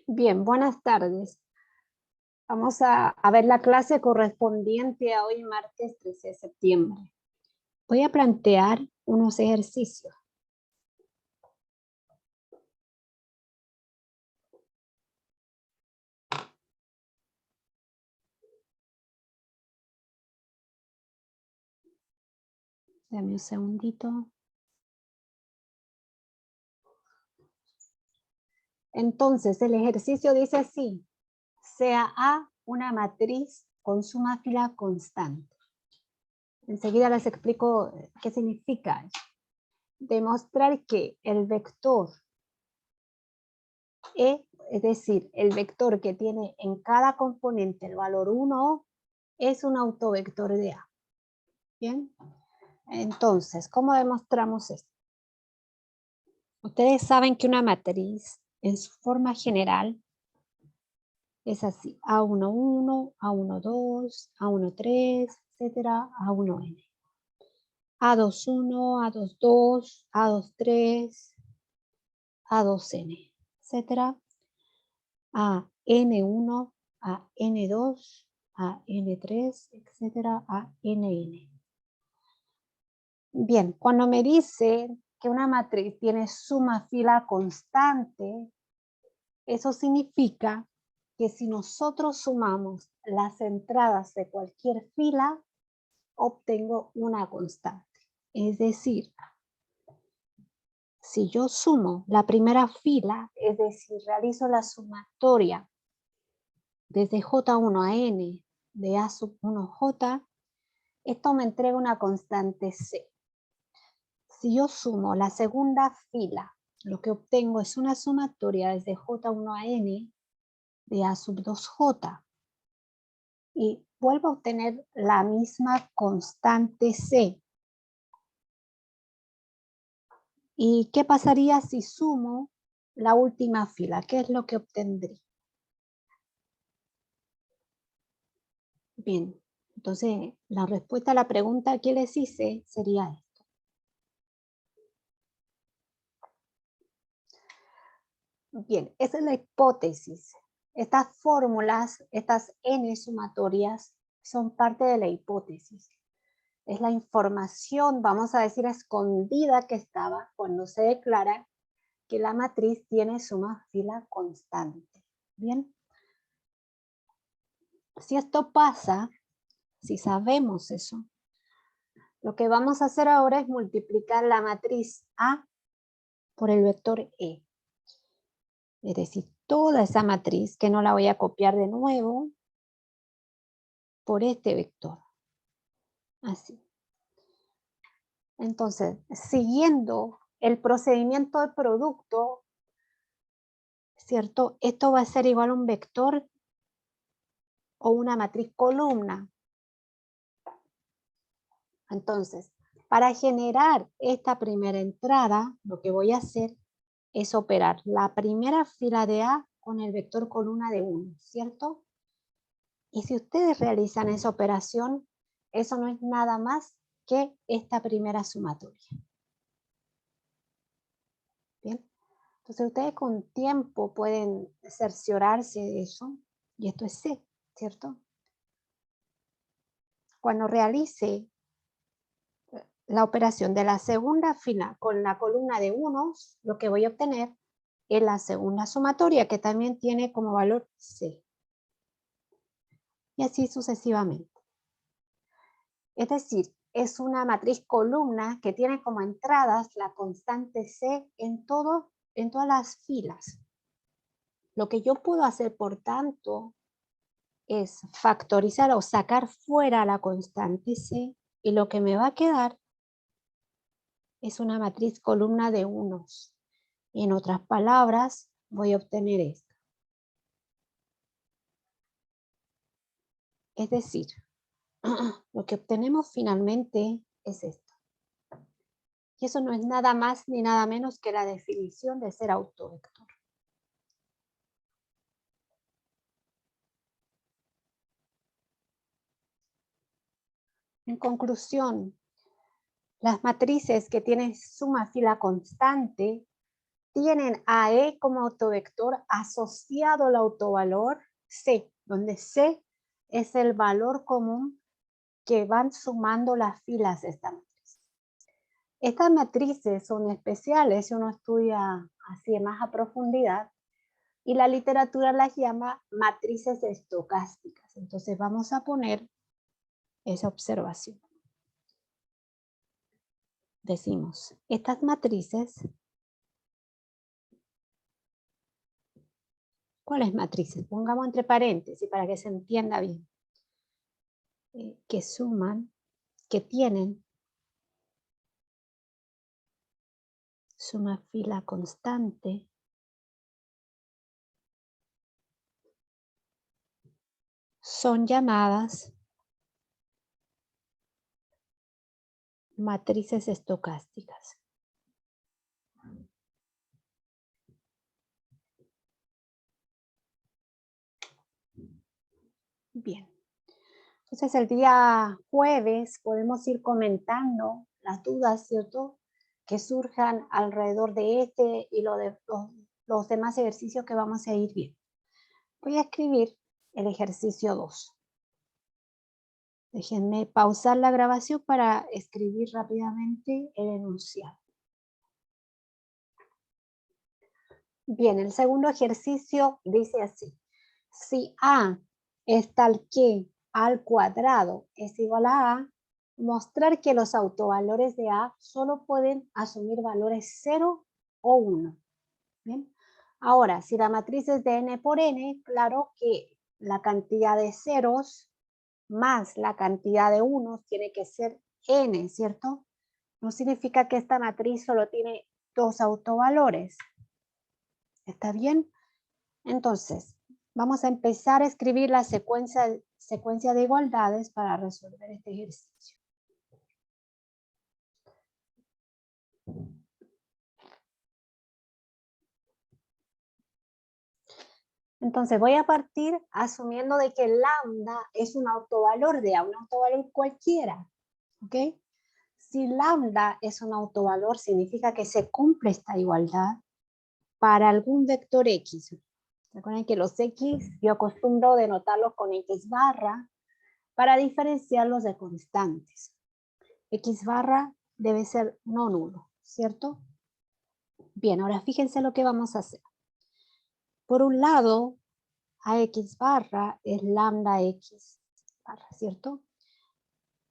Bien, buenas tardes. Vamos a ver la clase correspondiente a hoy, martes 13 de septiembre. Voy a plantear unos ejercicios. Dame un segundito. Entonces, el ejercicio dice así: sea A una matriz con suma fila constante. Enseguida les explico qué significa. Demostrar que el vector E, es decir, el vector que tiene en cada componente el valor 1, es un autovector de A. Bien. Entonces, ¿cómo demostramos esto? Ustedes saben que una matriz en su forma general es así: A11, A12, A13, etcétera, A1n. A21, A22, A23, A2n, etcétera. AN1, AN2, AN3, etcétera, ANn. Bien, cuando me dice que una matriz tiene suma fila constante, eso significa que si nosotros sumamos las entradas de cualquier fila, obtengo una constante. Es decir, si yo sumo la primera fila, es decir, realizo la sumatoria desde J1 a N de A sub 1J, esto me entrega una constante C. Si yo sumo la segunda fila, lo que obtengo es una sumatoria desde J1 a N de A sub 2J. Y vuelvo a obtener la misma constante C. ¿Y qué pasaría si sumo la última fila? ¿Qué es lo que obtendré? Bien, entonces la respuesta a la pregunta que les hice sería esto. Bien, esa es la hipótesis. Estas fórmulas, estas n sumatorias, son parte de la hipótesis. Es la información, vamos a decir, escondida que estaba cuando se declara que la matriz tiene suma fila constante. Bien. Si esto pasa, si sabemos eso, lo que vamos a hacer ahora es multiplicar la matriz A por el vector E. Es decir, toda esa matriz, que no la voy a copiar de nuevo, por este vector. Así. Entonces, siguiendo el procedimiento de producto, ¿cierto? Esto va a ser igual a un vector o una matriz columna. Entonces, para generar esta primera entrada, lo que voy a hacer es operar la primera fila de A con el vector columna de 1, ¿cierto? Y si ustedes realizan esa operación, eso no es nada más que esta primera sumatoria. Bien, entonces ustedes con tiempo pueden cerciorarse de eso, y esto es C, ¿cierto? Cuando realice la operación de la segunda fila con la columna de unos, lo que voy a obtener es la segunda sumatoria, que también tiene como valor C. Y así sucesivamente. Es decir, es una matriz columna que tiene como entradas la constante C en todas las filas. Lo que yo puedo hacer, por tanto, es factorizar o sacar fuera la constante C, y lo que me va a quedar es una matriz columna de unos. En otras palabras, voy a obtener esto. Es decir, lo que obtenemos finalmente es esto. Y eso no es nada más ni nada menos que la definición de ser autovector. En conclusión, las matrices que tienen suma fila constante tienen a E como autovector asociado al autovalor C, donde C es el valor común que van sumando las filas de esta matriz. Estas matrices son especiales si uno estudia así más a profundidad, y la literatura las llama matrices estocásticas. Entonces vamos a poner esa observación. Decimos, estas matrices, ¿cuáles matrices? Pongamos entre paréntesis para que se entienda bien. Que suman, que tienen suma fila constante son llamadas matrices estocásticas. Bien. Entonces el día jueves podemos ir comentando las dudas, ¿cierto?, que surjan alrededor de este y los demás ejercicios que vamos a ir viendo. Voy a escribir el ejercicio 2. Déjenme pausar la grabación para escribir rápidamente el enunciado. Bien, el segundo ejercicio dice así. Si A es tal que A al cuadrado es igual a A, mostrar que los autovalores de A solo pueden asumir valores 0 o 1. ¿Bien? Ahora, si la matriz es de n por n, claro que la cantidad de ceros más la cantidad de unos tiene que ser n, ¿cierto? No significa que esta matriz solo tiene 2 autovalores. ¿Está bien? Entonces, vamos a empezar a escribir la secuencia de igualdades para resolver este ejercicio. Entonces voy a partir asumiendo de que lambda es un autovalor de A, un autovalor cualquiera. ¿Ok? Si lambda es un autovalor, significa que se cumple esta igualdad para algún vector X. Recuerden que los X yo acostumbro denotarlos con X barra para diferenciarlos de constantes. X barra debe ser no nulo, ¿cierto? Bien, ahora fíjense lo que vamos a hacer. Por un lado, AX barra es lambda X barra, ¿cierto?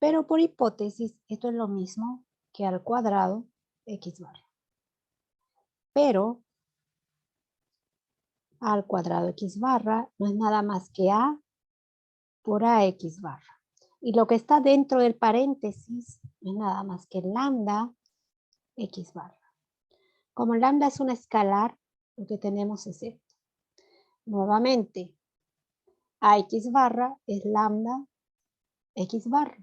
Pero por hipótesis, esto es lo mismo que al cuadrado X barra. Pero al cuadrado X barra no es nada más que A por AX barra. Y lo que está dentro del paréntesis no es nada más que lambda X barra. Como lambda es una escalar, lo que tenemos es esto. Nuevamente, AX barra es lambda X barra.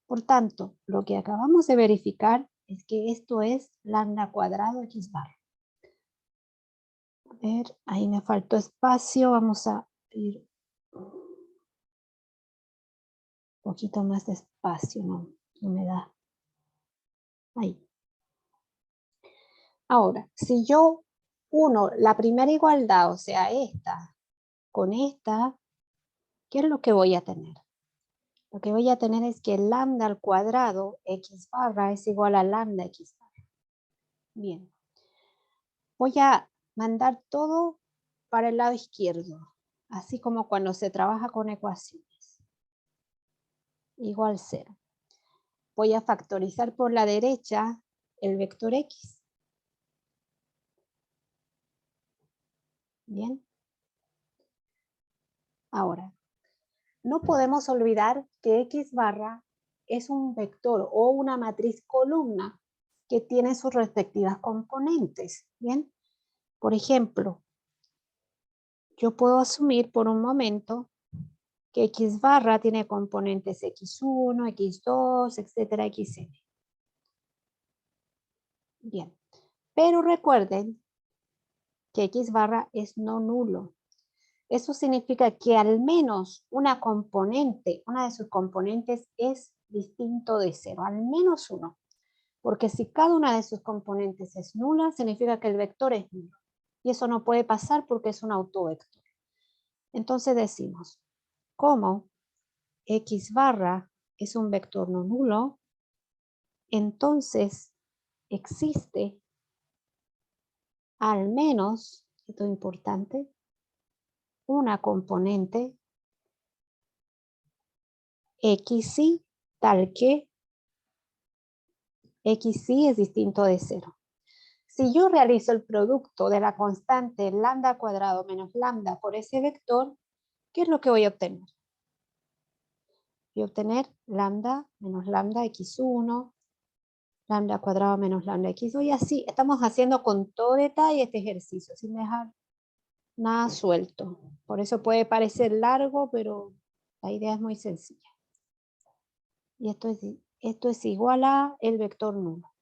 Por tanto, lo que acabamos de verificar es que esto es lambda cuadrado X barra. A ver, ahí me faltó espacio, vamos a ir un poquito más de espacio, no me da. Ahí. Ahora, si yo uno la primera igualdad, o sea, esta, con esta, ¿qué es lo que voy a tener? Lo que voy a tener es que lambda al cuadrado X barra es igual a lambda X barra. Bien. Voy a mandar todo para el lado izquierdo, así como cuando se trabaja con ecuaciones. Igual 0. Voy a factorizar por la derecha el vector X. Bien. Ahora, no podemos olvidar que X barra es un vector o una matriz columna que tiene sus respectivas componentes. Bien. Por ejemplo, yo puedo asumir por un momento que X barra tiene componentes X1, X2, etcétera, Xn. Bien, pero recuerden que X barra es no nulo. Eso significa que al menos una componente, una de sus componentes es distinto de 0, al menos uno. Porque si cada una de sus componentes es nula, significa que el vector es nulo. Y eso no puede pasar porque es un autovector. Entonces decimos, como x barra es un vector no nulo, entonces existe al menos, esto es importante, una componente xy tal que xy es distinto de 0. Si yo realizo el producto de la constante lambda cuadrado menos lambda por ese vector, ¿qué es lo que voy a obtener? Voy a obtener lambda menos lambda x1, lambda cuadrado menos lambda x2, y así estamos haciendo con todo detalle este ejercicio, sin dejar nada suelto. Por eso puede parecer largo, pero la idea es muy sencilla. Y esto es igual a el vector nulo.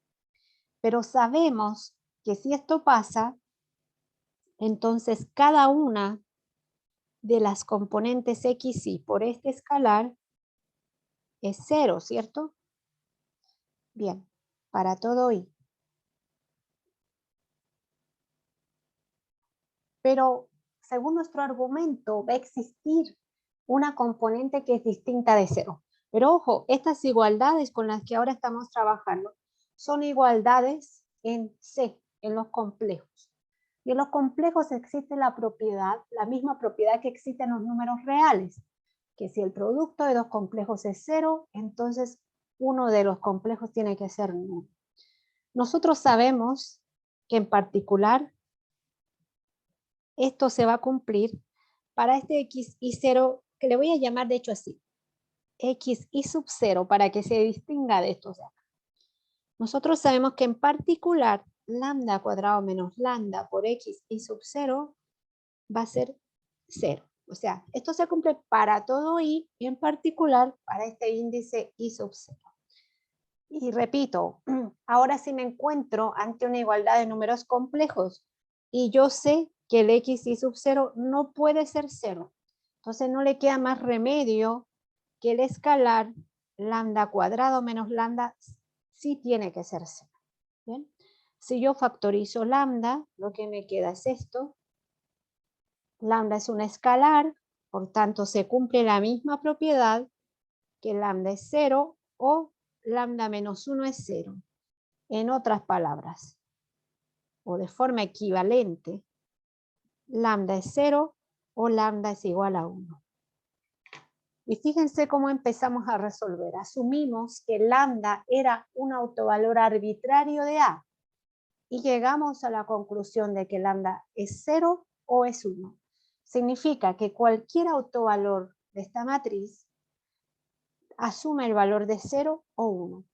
Pero sabemos que si esto pasa, entonces cada una de las componentes x y por este escalar es 0, ¿cierto? Bien, para todo y. Pero según nuestro argumento va a existir una componente que es distinta de 0. Pero ojo, estas igualdades con las que ahora estamos trabajando son igualdades en C, en los complejos. Y en los complejos existe la propiedad, la misma propiedad que existe en los números reales, que si el producto de dos complejos es 0, entonces uno de los complejos tiene que ser nulo. Nosotros sabemos que en particular esto se va a cumplir para este x y 0, que le voy a llamar de hecho así, x y sub 0, para que se distinga de estos de acá. Nosotros sabemos que en particular lambda cuadrado menos lambda por x y sub 0 va a ser 0. O sea, esto se cumple para todo y en particular para este índice y sub 0. Y repito, ahora sí me encuentro ante una igualdad de números complejos y yo sé que el x y sub 0 no puede ser 0. Entonces no le queda más remedio que el escalar lambda cuadrado menos lambda sí tiene que ser 0. ¿Bien? Si yo factorizo lambda, lo que me queda es esto. Lambda es un escalar, por tanto se cumple la misma propiedad que lambda es 0 o lambda menos 1 es 0. En otras palabras, o de forma equivalente, lambda es 0 o lambda es igual a 1. Y fíjense cómo empezamos a resolver. Asumimos que lambda era un autovalor arbitrario de A y llegamos a la conclusión de que lambda es 0 o es 1. Significa que cualquier autovalor de esta matriz asume el valor de 0 o 1.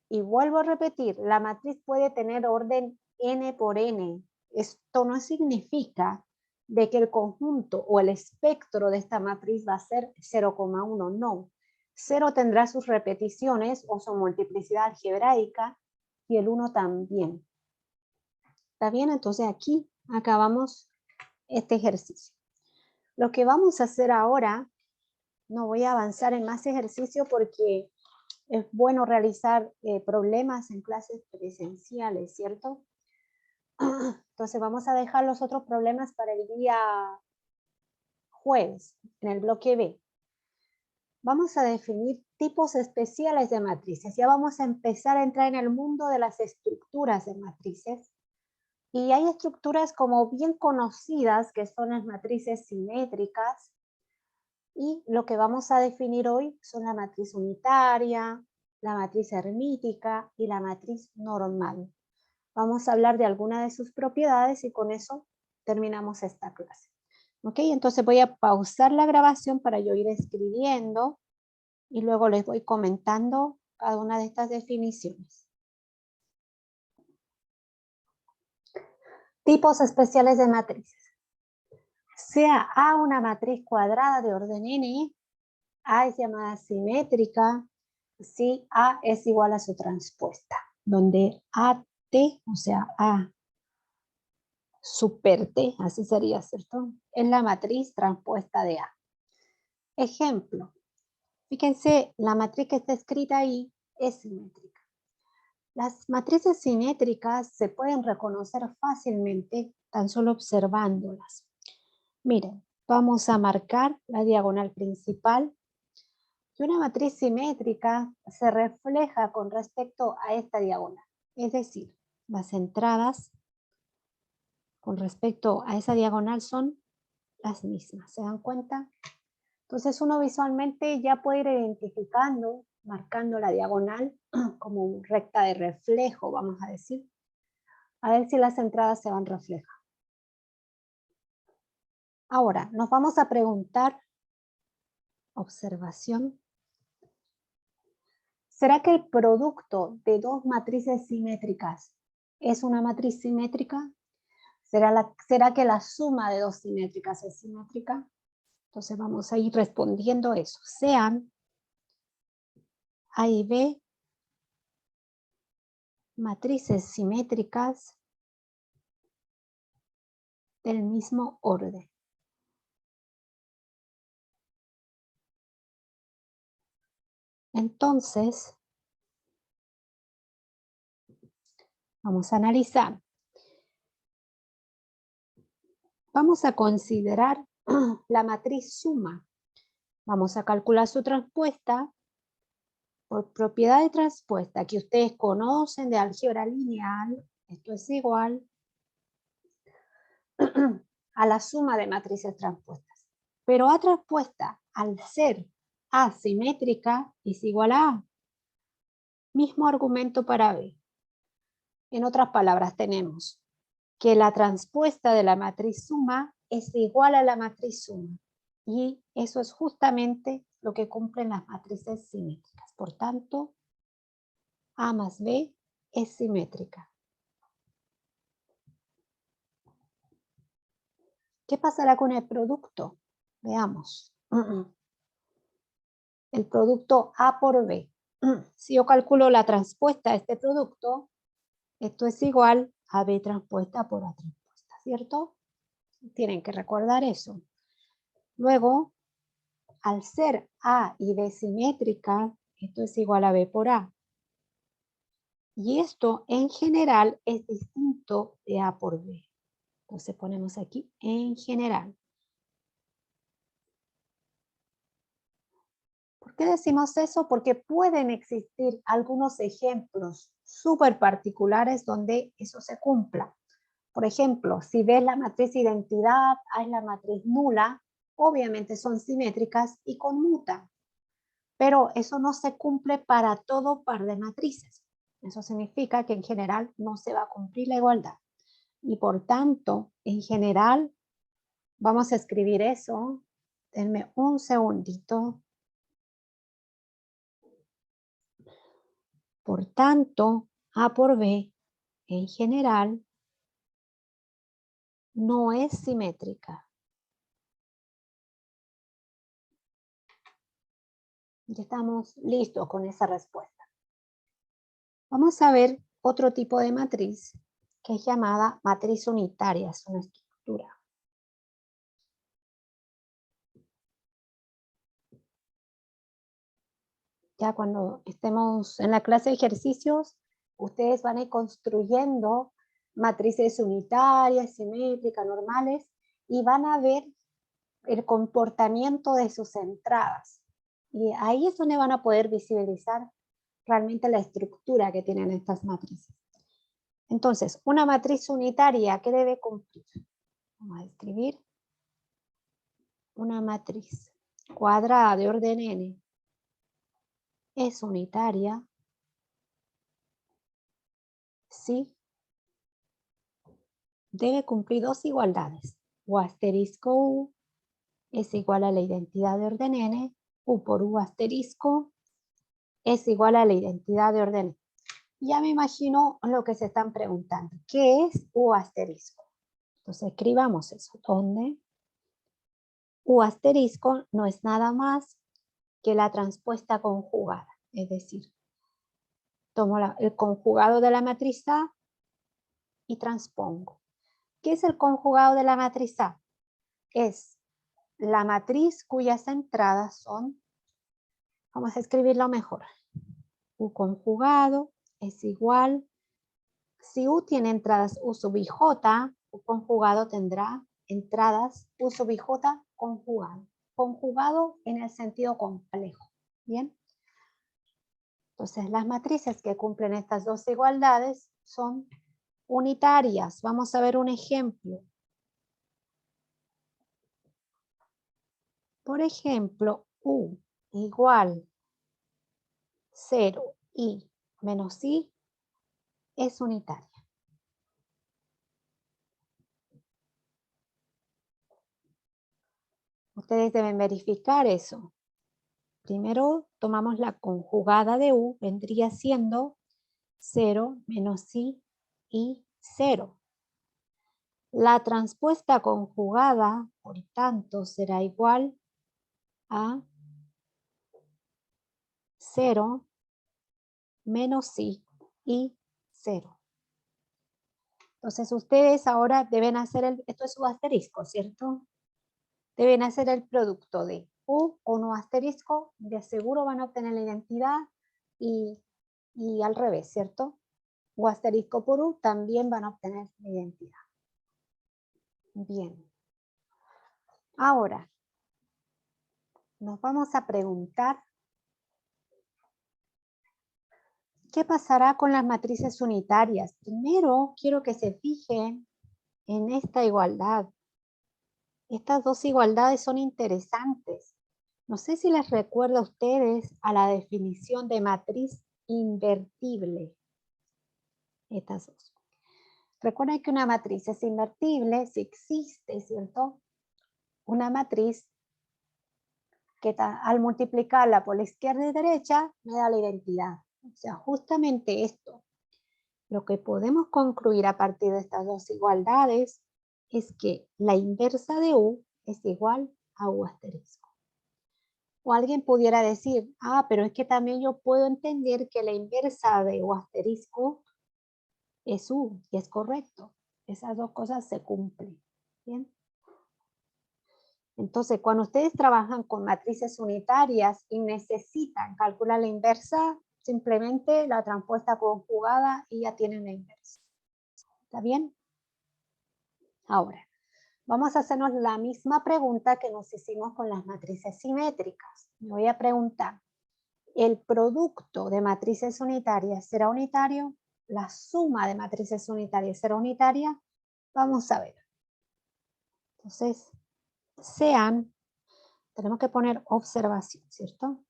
Y vuelvo a repetir, la matriz puede tener orden n por n. Esto no significa de que el conjunto o el espectro de esta matriz va a ser 0,1, no. 0 tendrá sus repeticiones o su multiplicidad algebraica y el 1 también. ¿Está bien? Entonces aquí acabamos este ejercicio. Lo que vamos a hacer ahora, no voy a avanzar en más ejercicio porque es bueno realizar problemas en clases presenciales, ¿cierto? Entonces vamos a dejar los otros problemas para el día jueves, en el bloque B. Vamos a definir tipos especiales de matrices. Ya vamos a empezar a entrar en el mundo de las estructuras de matrices. Y hay estructuras como bien conocidas, que son las matrices simétricas. Y lo que vamos a definir hoy son la matriz unitaria, la matriz hermítica y la matriz normal. Vamos a hablar de algunas de sus propiedades y con eso terminamos esta clase. ¿Ok? Entonces voy a pausar la grabación para yo ir escribiendo y luego les voy comentando cada una de estas definiciones. Tipos especiales de matrices. Sea A una matriz cuadrada de orden n, A es llamada simétrica si A es igual a su transpuesta, donde AT, o sea, A super T, así sería, ¿cierto? Es la matriz transpuesta de A. Ejemplo, fíjense, la matriz que está escrita ahí es simétrica. Las matrices simétricas se pueden reconocer fácilmente tan solo observándolas. Miren, vamos a marcar la diagonal principal y una matriz simétrica se refleja con respecto a esta diagonal. Es decir, las entradas con respecto a esa diagonal son las mismas. ¿Se dan cuenta? Entonces uno visualmente ya puede ir identificando, marcando la diagonal como recta de reflejo, vamos a decir. A ver si las entradas se van reflejando. Ahora, nos vamos a preguntar, observación, ¿será que el producto de dos matrices simétricas es una matriz simétrica? ¿Será que la suma de dos simétricas es simétrica? Entonces vamos a ir respondiendo eso. Sean A y B matrices simétricas del mismo orden. Entonces, vamos a analizar. Vamos a considerar la matriz suma. Vamos a calcular su transpuesta por propiedad de transpuesta que ustedes conocen de álgebra lineal. Esto es igual a la suma de matrices transpuestas. Pero A transpuesta, al ser asimétrica, es igual a A. Mismo argumento para B. En otras palabras, tenemos que la transpuesta de la matriz suma es igual a la matriz suma. Y eso es justamente lo que cumplen las matrices simétricas. Por tanto, A más B es simétrica. ¿Qué pasará con el producto? Veamos. El producto A por B. Si yo calculo la transpuesta de este producto, esto es igual a B transpuesta por A transpuesta, ¿cierto? Tienen que recordar eso. Luego, al ser A y B simétrica, esto es igual a B por A. Y esto en general es distinto de A por B. Entonces ponemos aquí en general. ¿Por qué decimos eso? Porque pueden existir algunos ejemplos súper particulares donde eso se cumpla. Por ejemplo, si ves la matriz identidad, A es la matriz nula, obviamente son simétricas y conmutan. Pero eso no se cumple para todo par de matrices. Eso significa que en general no se va a cumplir la igualdad. Y por tanto, en general, vamos a escribir eso. Denme un segundito. Por tanto, A por B, en general, no es simétrica. Ya estamos listos con esa respuesta. Vamos a ver otro tipo de matriz que es llamada matriz unitaria, es una estructura. Ya cuando estemos en la clase de ejercicios, ustedes van a ir construyendo matrices unitarias, simétricas, normales, y van a ver el comportamiento de sus entradas. Y ahí es donde van a poder visibilizar realmente la estructura que tienen estas matrices. Entonces, una matriz unitaria, ¿qué debe cumplir? Vamos a escribir una matriz cuadrada de orden n. Es unitaria si debe cumplir dos igualdades. U asterisco U es igual a la identidad de orden n. U por U asterisco es igual a la identidad de orden n. Ya me imagino lo que se están preguntando. ¿Qué es U asterisco? Entonces escribamos eso. ¿Dónde? U asterisco no es nada más que la transpuesta conjugada. Es decir, tomo el conjugado de la matriz A y transpongo. ¿Qué es el conjugado de la matriz A? Es la matriz cuyas entradas son, vamos a escribirlo mejor, U conjugado es igual, si U tiene entradas U sub I J, U conjugado tendrá entradas U sub I J conjugado. Conjugado en el sentido complejo. ¿Bien? Entonces, las matrices que cumplen estas dos igualdades son unitarias. Vamos a ver un ejemplo. Por ejemplo, U igual 0 I menos I es unitaria. Ustedes deben verificar eso. Primero tomamos la conjugada de U, vendría siendo 0 menos I y 0. La transpuesta conjugada, por tanto, será igual a 0 menos I y 0. Entonces ustedes ahora deben hacer, esto es su asterisco, ¿cierto? Deben hacer el producto de U con U asterisco, de seguro van a obtener la identidad y al revés, ¿cierto? U asterisco por U también van a obtener la identidad. Bien. Ahora, nos vamos a preguntar ¿qué pasará con las matrices unitarias? Primero, quiero que se fijen en esta igualdad. Estas dos igualdades son interesantes. No sé si les recuerda a ustedes a la definición de matriz invertible. Estas dos. Recuerden que una matriz es invertible si existe, ¿cierto? Una matriz que al multiplicarla por la izquierda y derecha me da la identidad. O sea, justamente esto. Lo que podemos concluir a partir de estas dos igualdades es que la inversa de U es igual a U asterisco. O alguien pudiera decir, pero es que también yo puedo entender que la inversa de U asterisco es U, y es correcto. Esas dos cosas se cumplen. ¿Bien? Entonces, cuando ustedes trabajan con matrices unitarias y necesitan calcular la inversa, simplemente la transpuesta conjugada y ya tienen la inversa. ¿Está bien? Ahora, vamos a hacernos la misma pregunta que nos hicimos con las matrices simétricas. Me voy a preguntar, ¿el producto de matrices unitarias será unitario? ¿La suma de matrices unitarias será unitaria? Vamos a ver. Entonces, tenemos que poner observación, ¿cierto?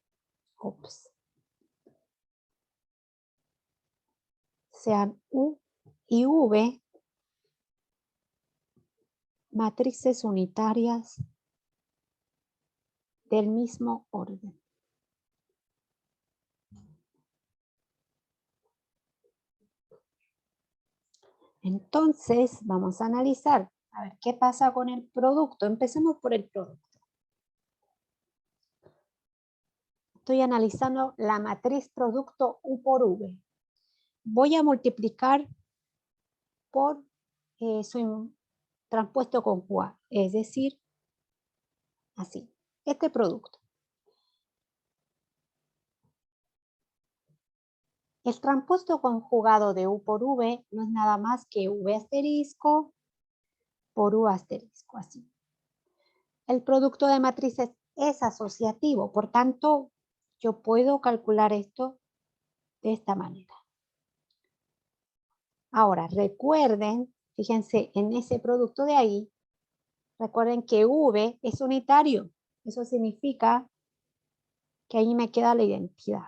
Sean U y V matrices unitarias del mismo orden. Entonces, vamos a analizar, a ver qué pasa con el producto. Empecemos por el producto. Estoy analizando la matriz producto U por V. Voy a multiplicar por su transpuesto conjugado, es decir, así, este producto. El transpuesto conjugado de U por V no es nada más que V asterisco por U asterisco, así. El producto de matrices es asociativo, por tanto, yo puedo calcular esto de esta manera. Ahora, recuerden, fíjense en ese producto de ahí, recuerden que V es unitario. Eso significa que ahí me queda la identidad.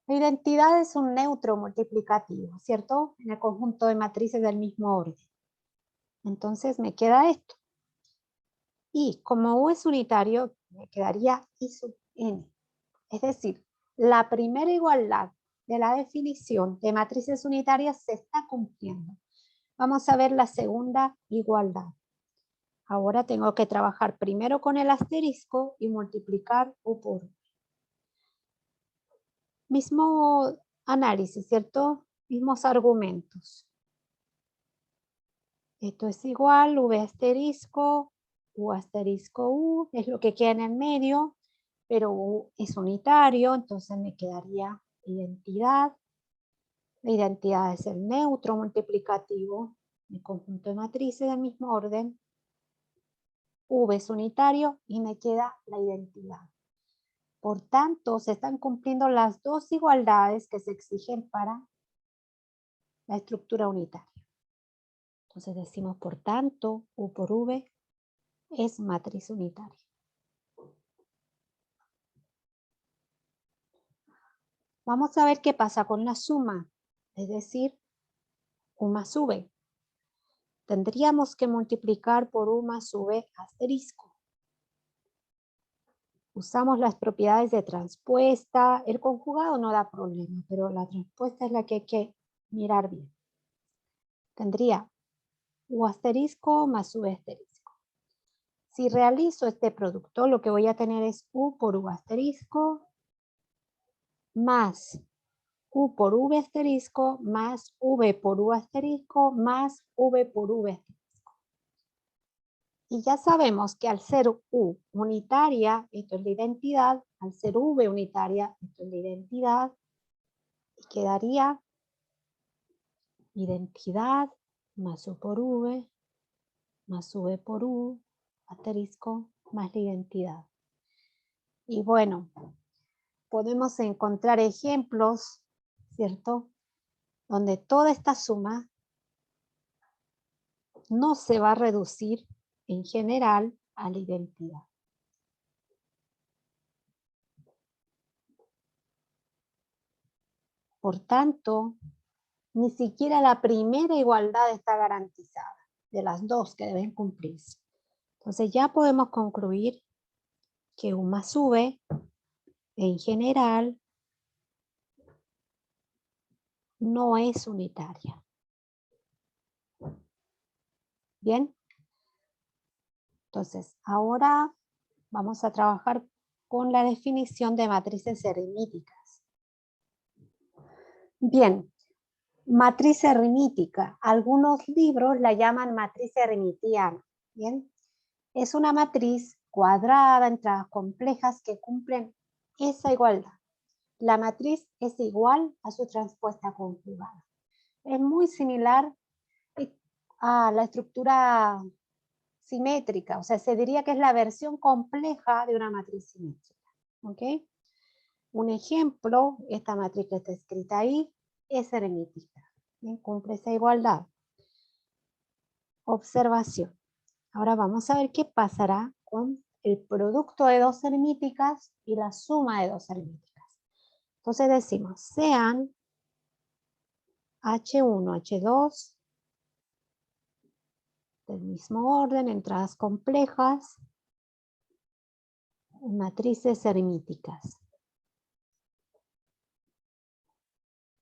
La identidad es un neutro multiplicativo, ¿cierto? En el conjunto de matrices del mismo orden. Entonces me queda esto. Y como U es unitario, me quedaría I sub n. Es decir, la primera igualdad de la definición de matrices unitarias se está cumpliendo. Vamos a ver la segunda igualdad. Ahora tengo que trabajar primero con el asterisco y multiplicar U por V. Mismo análisis, ¿cierto? Mismos argumentos. Esto es igual, V asterisco, U asterisco U, es lo que queda en el medio, pero U es unitario, entonces me quedaría identidad. La identidad es el neutro multiplicativo, el conjunto de matrices del mismo orden. V es unitario y me queda la identidad. Por tanto, se están cumpliendo las dos igualdades que se exigen para la estructura unitaria. Entonces decimos, por tanto, U por V es matriz unitaria. Vamos a ver qué pasa con la suma, es decir, U más V. Tendríamos que multiplicar por U más V asterisco. Usamos las propiedades de transpuesta. El conjugado no da problema, pero la transpuesta es la que hay que mirar bien. Tendría U asterisco más V asterisco. Si realizo este producto, lo que voy a tener es U por U asterisco más U por V asterisco más V por U asterisco más V por V asterisco. Y ya sabemos que al ser U unitaria, esto es la identidad, al ser V unitaria, esto es la identidad, y quedaría identidad más U por V más V por U asterisco más la identidad. Y bueno, podemos encontrar ejemplos, ¿cierto? Donde toda esta suma no se va a reducir en general a la identidad. Por tanto, ni siquiera la primera igualdad está garantizada, de las dos que deben cumplirse. Entonces ya podemos concluir que U más V en general no es unitaria. ¿Bien? Entonces, ahora vamos a trabajar con la definición de matrices eremíticas. Bien, matriz eremítica. Algunos libros la llaman matriz eremitiana. ¿Bien? Es una matriz cuadrada, entradas complejas que cumplen esa igualdad. La matriz es igual a su transpuesta conjugada. Es muy similar a la estructura simétrica, o sea, se diría que es la versión compleja de una matriz simétrica. ¿Ok? Un ejemplo, esta matriz que está escrita ahí, es eremítica. ¿Bien? Cumple esa igualdad. Observación. Ahora vamos a ver qué pasará con el producto de dos eremíticas y la suma de dos eremíticas. Entonces decimos, sean H1, H2, del mismo orden, entradas complejas, matrices eremíticas.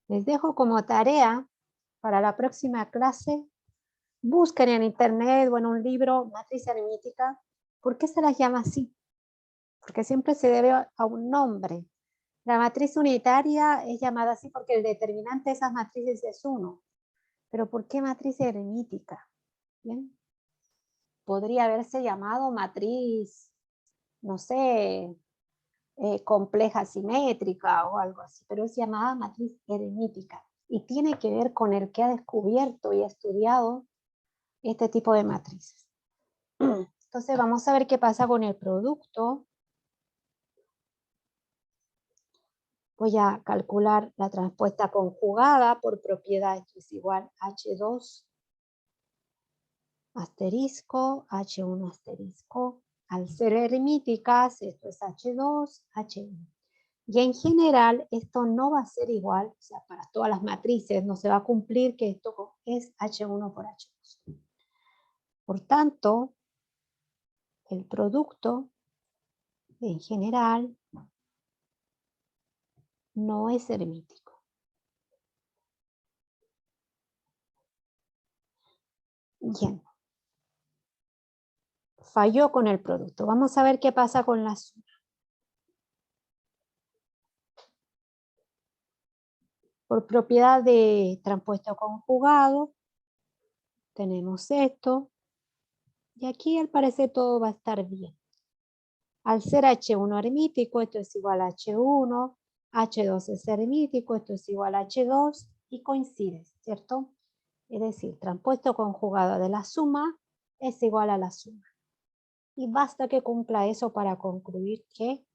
Les dejo como tarea para la próxima clase, busquen en internet o en un libro matriz eremítica. ¿Por qué se las llama así? Porque siempre se debe a un nombre. La matriz unitaria es llamada así porque el determinante de esas matrices es 1. Pero ¿por qué matriz eremítica? ¿Bien? Podría haberse llamado matriz, no sé, compleja simétrica o algo así, pero es llamada matriz eremítica y tiene que ver con el que ha descubierto y ha estudiado este tipo de matrices. Entonces vamos a ver qué pasa con el producto. Voy a calcular la transpuesta conjugada por propiedad. Esto es igual a H2 asterisco, H1 asterisco. Al ser eremíticas, esto es H2, H1. Y en general, esto no va a ser igual, o sea, para todas las matrices no se va a cumplir que esto es H1 por H2. Por tanto, el producto en general no es eremítico. Bien. Falló con el producto. Vamos a ver qué pasa con la suma. Por propiedad de transpuesto conjugado, tenemos esto. Y aquí al parecer todo va a estar bien. Al ser H1 eremítico, esto es igual a H1. H2 es eremítico, esto es igual a H2 y coincide, ¿cierto? Es decir, transpuesto conjugado de la suma es igual a la suma. Y basta que cumpla eso para concluir que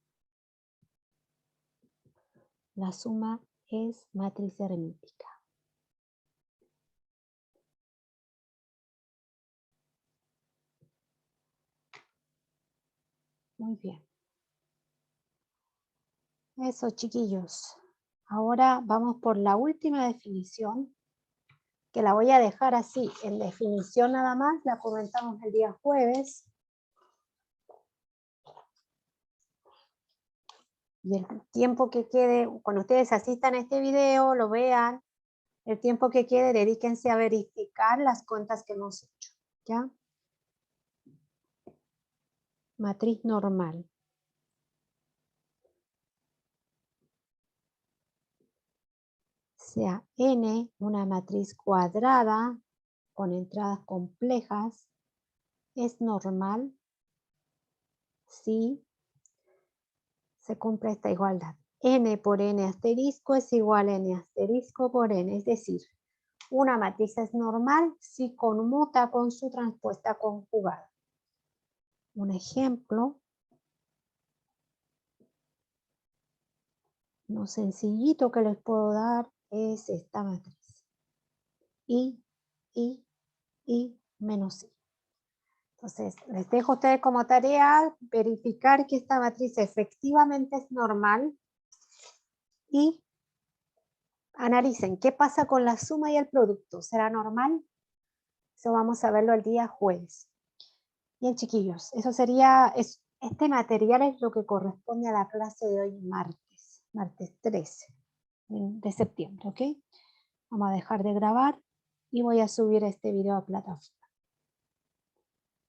la suma es matriz eremítica. Muy bien. Eso, chiquillos. Ahora vamos por la última definición, que la voy a dejar así, en definición nada más, la comentamos el día jueves. Y el tiempo que quede, cuando ustedes asistan a este video, lo vean, el tiempo que quede, dedíquense a verificar las cuentas que hemos hecho, ¿ya? Matriz normal. Sea N una matriz cuadrada con entradas complejas, es normal si se cumple esta igualdad. N por N asterisco es igual a N asterisco por N, es decir, una matriz es normal si conmuta con su transpuesta conjugada. Un ejemplo, lo sencillito que les puedo dar es esta matriz. I menos I. Entonces, les dejo a ustedes como tarea verificar que esta matriz efectivamente es normal y analicen qué pasa con la suma y el producto. ¿Será normal? Eso vamos a verlo el día jueves. Bien, chiquillos, eso sería, este material es lo que corresponde a la clase de hoy martes 13 de septiembre, ¿ok? Vamos a dejar de grabar y voy a subir este video a plataforma.